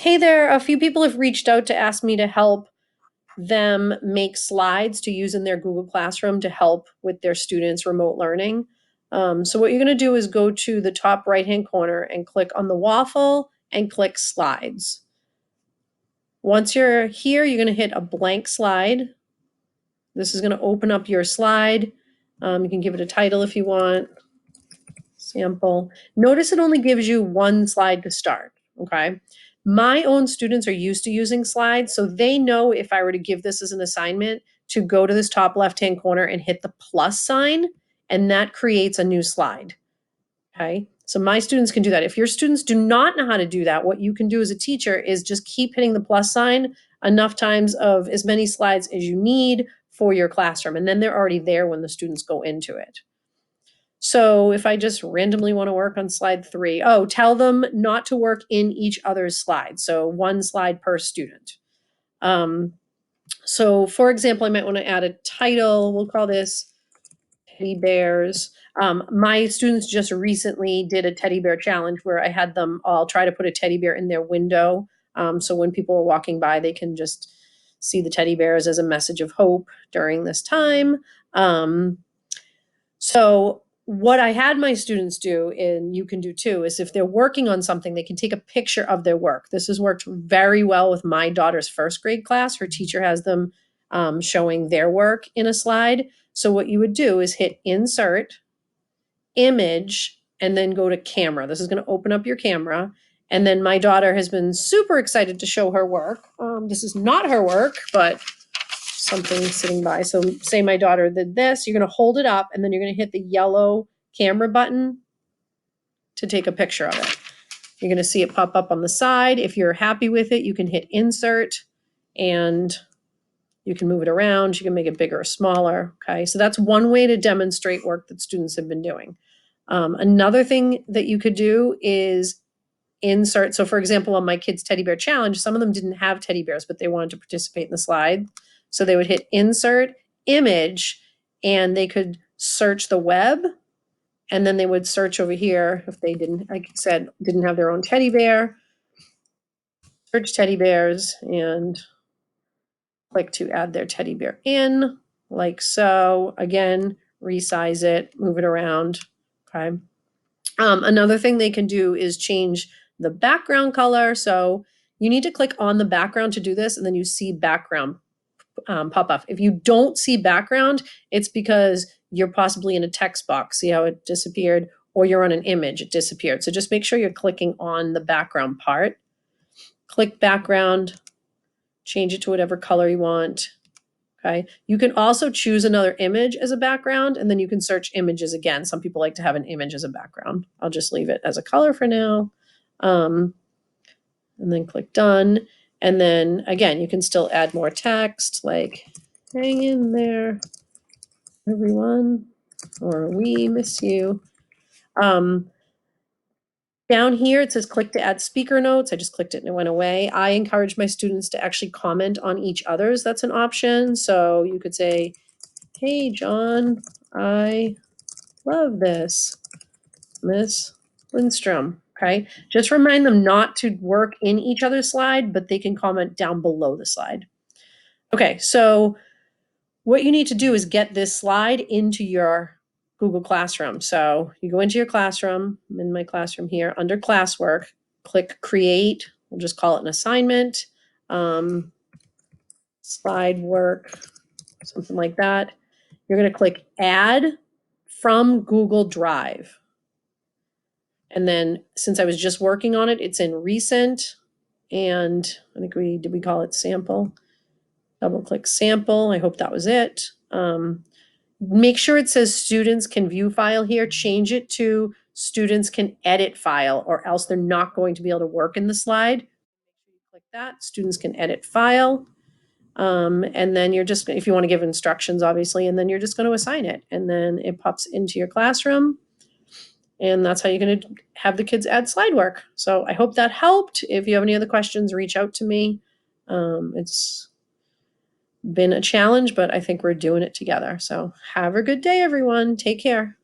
Hey there, a few people have reached out to ask me to help them make slides to use in their Google Classroom to help with their students' remote learning. So what you're going to do is go to the top right-hand corner and click on the waffle and click slides. Once you're here, you're going to hit a blank slide. This is going to open up your slide. You can give it a title if you want. Sample. Notice it only gives you one slide to start, okay? My own students are used to using slides, so they know if I were to give this as an assignment to go to this top left-hand corner and hit the plus sign, and that creates a new slide, okay? So my students can do that. If your students do not know how to do that, what you can do as a teacher is just keep hitting the plus sign enough times of as many slides as you need for your classroom, and then they're already there when the students go into it. So if I just randomly want to work on slide 3, tell them not to work in each other's slide. So one slide per student. So for example, I might want to add a title. We'll call this Teddy Bears. My students just recently did a teddy bear challenge where I had them all try to put a teddy bear in their window. So when people are walking by, they can just see the teddy bears as a message of hope during this time. So what I had my students do, and you can do too, is if they're working on something, they can take a picture of their work. This has worked very well with my daughter's first grade class. Her teacher has them showing their work in a slide. So what you would do is hit Insert, Image, and then go to Camera. This is going to open up your camera. And then my daughter has been super excited to show her work. This is not her work, but something sitting by. So say my daughter did this, you're going to hold it up and then you're going to hit the yellow camera button to take a picture of it. You're going to see it pop up on the side. If you're happy with it, you can hit Insert and you can move it around. You can make it bigger or smaller. Okay, so that's one way to demonstrate work that students have been doing. Another thing that you could do is insert. So for example, on my kids' teddy bear challenge, some of them didn't have teddy bears, but they wanted to participate in the slide. So they would hit Insert, Image, and they could search the web. And then they would search over here if they didn't, like I said, didn't have their own teddy bear. Search teddy bears and click to add their teddy bear in, like so. Again, resize it, move it around. Okay. Another thing they can do is change the background color. So you need to click on the background to do this, and then you see background pop up. If you don't see background, it's because you're possibly in a text box. See how it disappeared? Or you're on an image, it disappeared. So just make sure you're clicking on the background part. Click background, change it to whatever color you want. Okay. You can also choose another image as a background, and then you can search images again. Some people like to have an image as a background. I'll just leave it as a color for now. And then click done. And then again, you can still add more text like hang in there, everyone, or we miss you. Down here, it says click to add speaker notes. I just clicked it and it went away. I encourage my students to actually comment on each other's. That's an option. So you could say, hey, John, I love this, Miss Lindstrom. Okay. Just remind them not to work in each other's slide, but they can comment down below the slide. Okay. So what you need to do is get this slide into your Google Classroom. So you go into your classroom. I'm in my classroom here under classwork, click create. We'll just call it an assignment, slide work, something like that. You're going to click add from Google Drive. And then since I was just working on it, it's in recent. And I think did we call it sample? Double click sample. I hope that was it. Make sure it says students can view file here. Change it to students can edit file, or else they're not going to be able to work in the slide. Make sure you click that. Students can edit file. And then you're just, if you want to give instructions, obviously, and then you're just going to assign it. And then it pops into your classroom. And that's how you're going to have the kids add slide work. So I hope that helped. If you have any other questions, reach out to me. It's been a challenge, but I think we're doing it together. So have a good day, everyone. Take care.